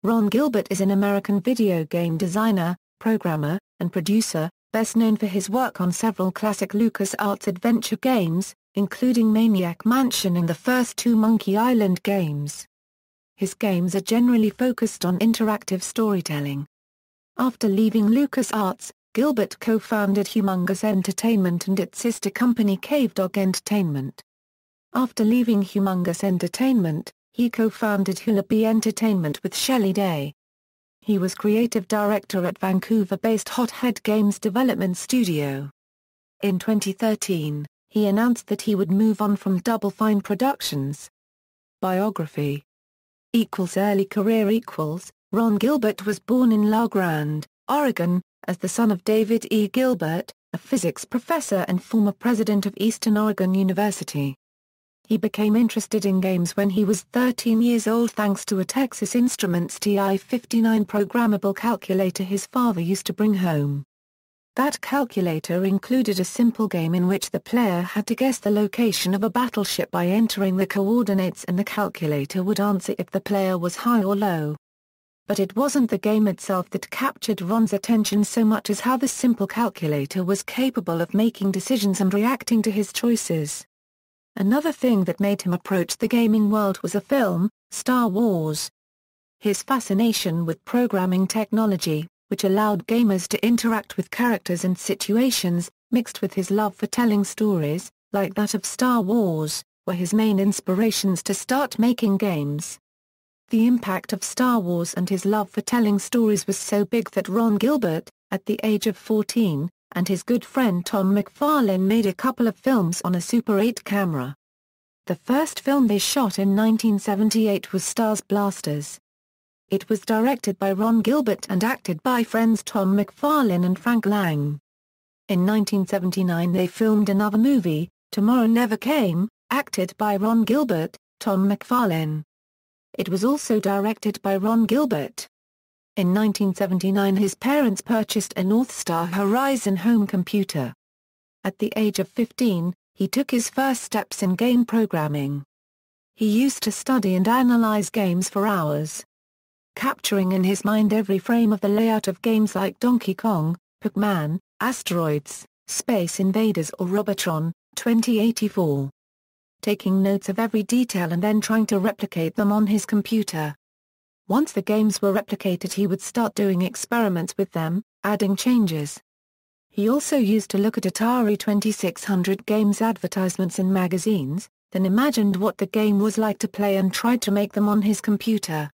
Ron Gilbert is an American video game designer, programmer, and producer, best known for his work on several classic LucasArts adventure games, including Maniac Mansion and the first two Monkey Island games. His games are generally focused on interactive storytelling. After leaving LucasArts, Gilbert co-founded Humongous Entertainment and its sister company Cavedog Entertainment. After leaving Humongous Entertainment, he co-founded Hulabee Entertainment with Shelley. He was creative director at Vancouver-based Hothead Games development studio. In 2013, he announced that he would move on from Double Fine Productions. Biography. Early career. Ron Gilbert was born in La Grande, Oregon, as the son of David E. Gilbert, a physics professor and former president of Eastern Oregon University. He became interested in games when he was 13 years old thanks to a Texas Instruments TI-59 programmable calculator his father used to bring home. That calculator included a simple game in which the player had to guess the location of a battleship by entering the coordinates, and the calculator would answer if the player was high or low. But it wasn't the game itself that captured Ron's attention so much as how the simple calculator was capable of making decisions and reacting to his choices. Another thing that made him approach the gaming world was a film, Star Wars. His fascination with programming technology, which allowed gamers to interact with characters and situations, mixed with his love for telling stories, like that of Star Wars, were his main inspirations to start making games. The impact of Star Wars and his love for telling stories was so big that Ron Gilbert, at the age of 14, and his good friend Tom McFarlane made a couple of films on a Super 8 camera. The first film they shot in 1978 was Stars Blasters. It was directed by Ron Gilbert and acted by friends Tom McFarlane and Frank Lang. In 1979 they filmed another movie, Tomorrow Never Came, acted by Ron Gilbert, Tom McFarlane. It was also directed by Ron Gilbert. In 1979 his parents purchased a Northstar Horizon home computer. At the age of 15, he took his first steps in game programming. He used to study and analyze games for hours, capturing in his mind every frame of the layout of games like Donkey Kong, Pac-Man, Asteroids, Space Invaders or Robotron, 2084. Taking notes of every detail and then trying to replicate them on his computer. Once the games were replicated he would start doing experiments with them, adding changes. He also used to look at Atari 2600 games advertisements in magazines, then imagined what the game was like to play and tried to make them on his computer.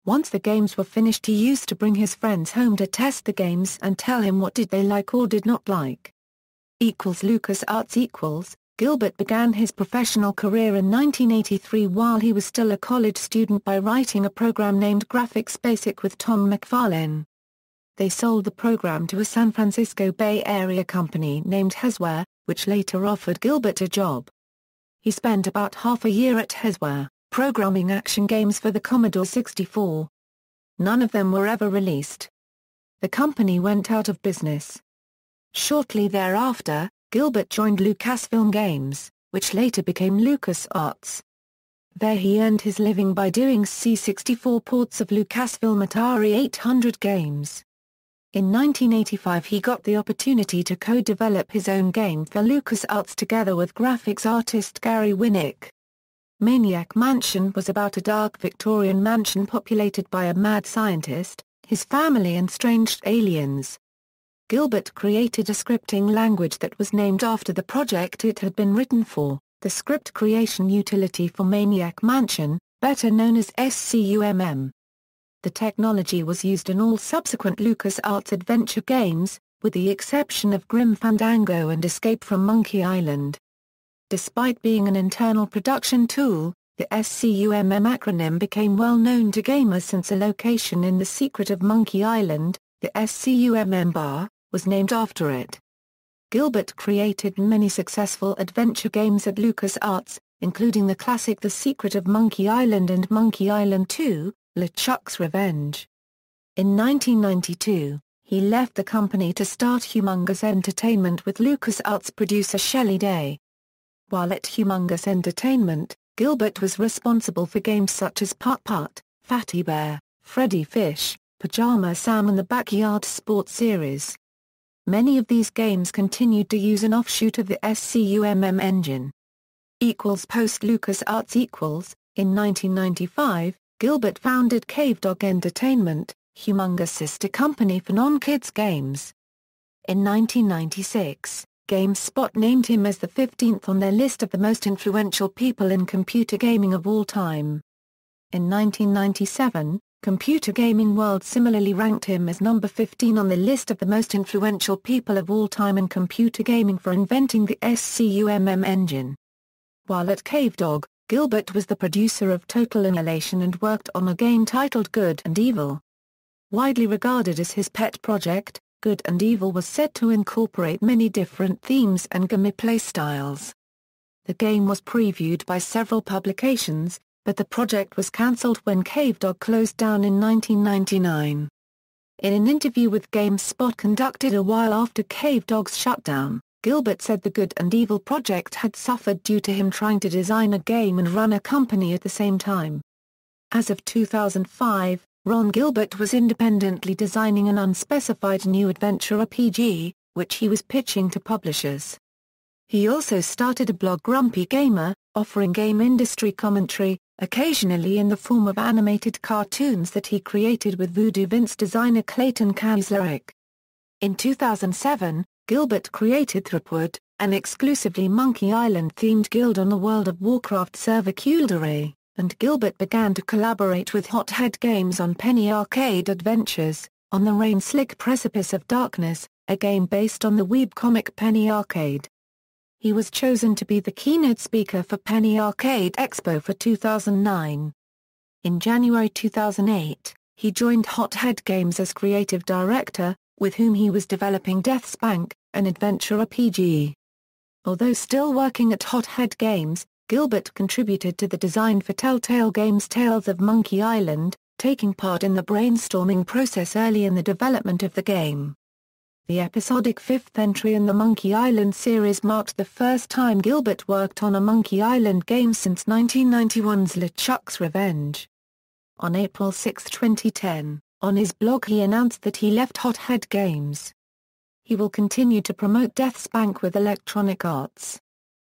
Once the games were finished he used to bring his friends home to test the games and tell him what did they like or did not like. LucasArts. Gilbert began his professional career in 1983 while he was still a college student by writing a program named Graphics Basic with Tom McFarlane. They sold the program to a San Francisco Bay Area company named Hasware, which later offered Gilbert a job. He spent about half a year at Hasware, programming action games for the Commodore 64. None of them were ever released. The company went out of business. Shortly thereafter, Gilbert joined Lucasfilm Games, which later became LucasArts. There he earned his living by doing C64 ports of Lucasfilm Atari 800 games. In 1985 he got the opportunity to co-develop his own game for LucasArts together with graphics artist Gary Winnick. Maniac Mansion was about a dark Victorian mansion populated by a mad scientist, his family and strange aliens. Gilbert created a scripting language that was named after the project it had been written for, the Script Creation Utility for Maniac Mansion, better known as SCUMM. The technology was used in all subsequent LucasArts adventure games, with the exception of Grim Fandango and Escape from Monkey Island. Despite being an internal production tool, the SCUMM acronym became well known to gamers since a location in The Secret of Monkey Island, the SCUMM bar, was named after it. Gilbert created many successful adventure games at LucasArts, including the classic The Secret of Monkey Island and Monkey Island 2, LeChuck's Revenge. In 1992, he left the company to start Humongous Entertainment with LucasArts producer Shelley. While at Humongous Entertainment, Gilbert was responsible for games such as Putt Putt, Fatty Bear, Freddy Fish, Pajama Sam and the Backyard Sports series. Many of these games continued to use an offshoot of the SCUMM engine. Post LucasArts. In 1995, Gilbert founded Cavedog Entertainment, Humongous sister company for non-kids games. In 1996, GameSpot named him as the 15th on their list of the most influential people in computer gaming of all time. In 1997, Computer Gaming World similarly ranked him as number 15 on the list of the most influential people of all time in computer gaming for inventing the SCUMM engine. While at Cavedog, Gilbert was the producer of Total Annihilation and worked on a game titled Good and Evil. Widely regarded as his pet project, Good and Evil was said to incorporate many different themes and gameplay styles. The game was previewed by several publications, but the project was cancelled when Cavedog closed down in 1999. In an interview with GameSpot conducted a while after Cavedog's shutdown, Gilbert said the Good and Evil project had suffered due to him trying to design a game and run a company at the same time. As of 2005, Ron Gilbert was independently designing an unspecified new adventure RPG, which he was pitching to publishers. He also started a blog Grumpy Gamer, offering game industry commentary, occasionally in the form of animated cartoons that he created with Voodoo Vince designer Clayton Kaczmarek. In 2007, Gilbert created Threepwood, an exclusively Monkey Island-themed guild on the World of Warcraft server Kuldare, and Gilbert began to collaborate with Hothead Games on Penny Arcade Adventures, on the Rain-Slick Precipice of Darkness, a game based on the webcomic Penny Arcade. He was chosen to be the keynote speaker for Penny Arcade Expo for 2009. In January 2008, he joined Hothead Games as creative director, with whom he was developing Death's Bank, an adventure RPG. Although still working at Hothead Games, Gilbert contributed to the design for Telltale Games' Tales of Monkey Island, taking part in the brainstorming process early in the development of the game. The episodic fifth entry in the Monkey Island series marked the first time Gilbert worked on a Monkey Island game since 1991's LeChuck's Revenge. On April 6, 2010, on his blog he announced that he left Hothead Games. He will continue to promote Death's Bank with Electronic Arts.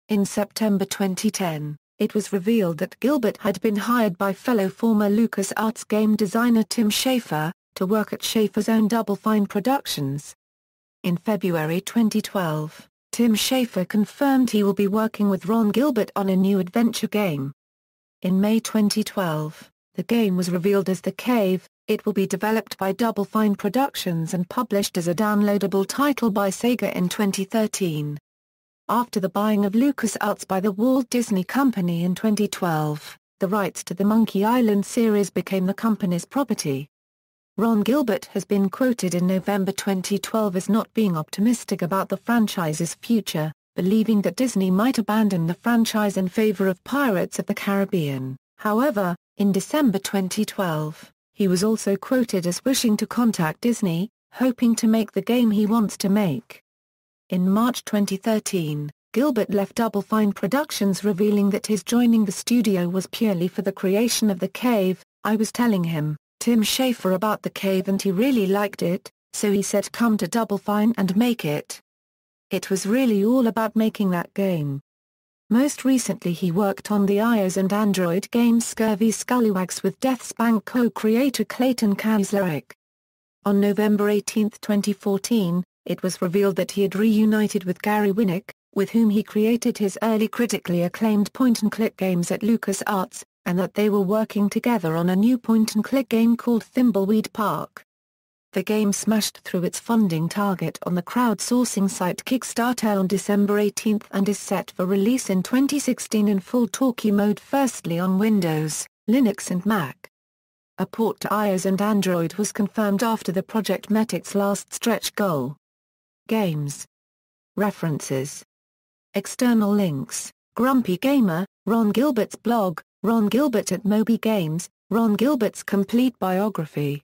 In September 2010, it was revealed that Gilbert had been hired by fellow former LucasArts game designer Tim Schafer, to work at Schafer's own Double Fine Productions. In February 2012, Tim Schafer confirmed he will be working with Ron Gilbert on a new adventure game. In May 2012, the game was revealed as The Cave. It will be developed by Double Fine Productions and published as a downloadable title by Sega in 2013. After the buying of LucasArts by the Walt Disney Company in 2012, the rights to the Monkey Island series became the company's property. Ron Gilbert has been quoted in November 2012 as not being optimistic about the franchise's future, believing that Disney might abandon the franchise in favor of Pirates of the Caribbean. However, in December 2012, he was also quoted as wishing to contact Disney, hoping to make the game he wants to make. In March 2013, Gilbert left Double Fine Productions revealing that his joining the studio was purely for the creation of The Cave. I was telling him, Tim Schafer, about The Cave and he really liked it, so he said come to Double Fine and make it. It was really all about making that game. Most recently he worked on the iOS and Android game Scurvy Scallywags with Death's Bank co-creator Clayton Kaczmarek. On November 18, 2014, it was revealed that he had reunited with Gary Winnick, with whom he created his early critically acclaimed point-and-click games at LucasArts, and that they were working together on a new point-and-click game called Thimbleweed Park. The game smashed through its funding target on the crowdsourcing site Kickstarter on December 18 and is set for release in 2016 in full talkie mode, firstly on Windows, Linux and Mac. A port to iOS and Android was confirmed after the project met its last stretch goal. Games. References. External links: Grumpy Gamer, Ron Gilbert's blog, Ron Gilbert at Moby Games, Ron Gilbert's complete biography.